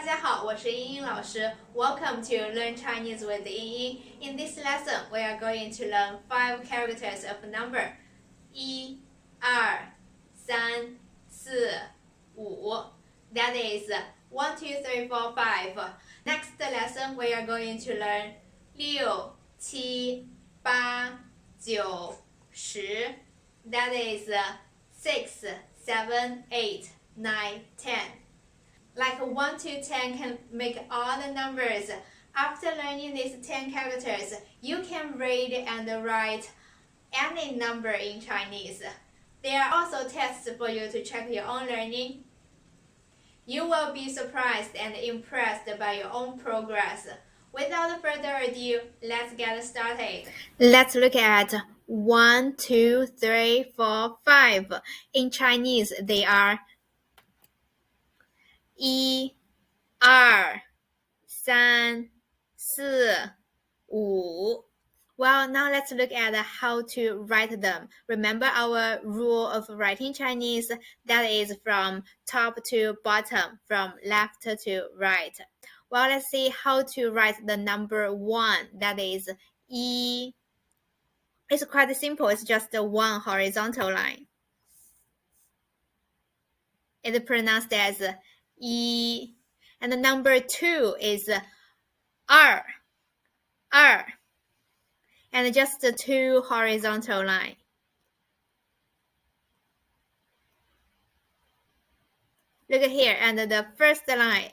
大家好，我是英英老师。Welcome to Learn Chinese with 英英。In this lesson, we are going to learn 5 characters of number 一、二、三、四、五。That is 1, 2, 3, 4, 5. Next lesson, we are going to learn 六、七、八、九、十。That is 6, 7, 8, 9, 10. Like 1 to 10 can make all the numbers. After learning these 10 characters, you can read and write any number in Chinese. There are also tests for you to check your own learning. You will be surprised and impressed by your own progress. Without further ado, let's get started. Let's look at 1, 2, 3, 4, 5. In Chinese, they are 一、二、三、四、五。Well, now let's look at how to write them. Remember our rule of writing Chinese? That is from top to bottom, from left to right. Well, let's see how to write the number 1. That is 一. It's quite simple. It's just one horizontal line. It's pronounced as 一. And the number 2 is 二. And just 2 horizontal line. Look here, and the first line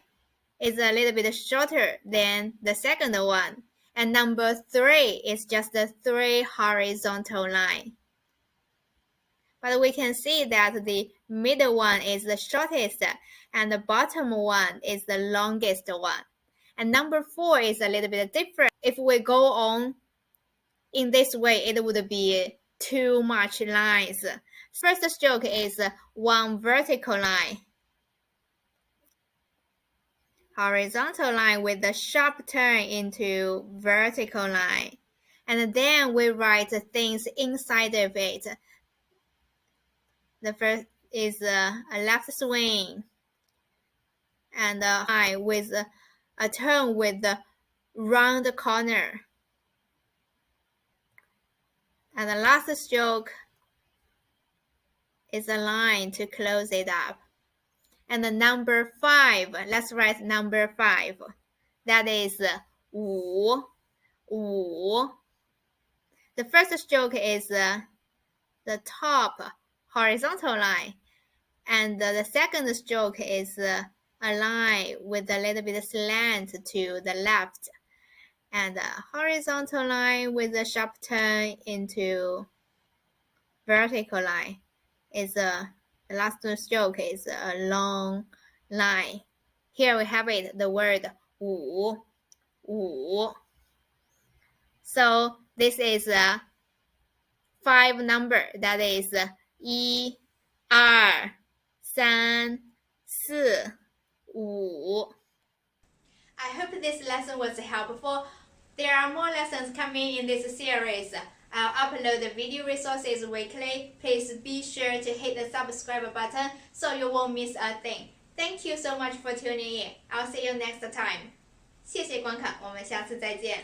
is a little bit shorter than the second one. And number 3 is just 3 horizontal line. But we can see that the middle one is the shortest, and the bottom one is the longest one. And number 4 is a little bit different. If we go on in this way, it would be too much lines. First stroke is 1 vertical line. Horizontal line with a sharp turn into vertical line. And then we write things inside of it. The first is a left swing. And a line with a turn with the round corner. And the last stroke is a line to close it up. And the number 5, let's write number 5. That is 五. The first stroke is the top horizontal line. And the second stroke is a line with a little bit slant to the left. And a horizontal line with a sharp turn into vertical line. The last stroke is a long line. Here we have it, the word 五. So this is a 5 number. That is 一、二、三、四、五. I hope this lesson was helpful. There are more lessons coming in this series. I'll upload the video resources weekly. Please be sure to hit the subscribe button so you won't miss a thing. Thank you so much for tuning in. I'll see you next time. 谢谢观看，我们下次再见。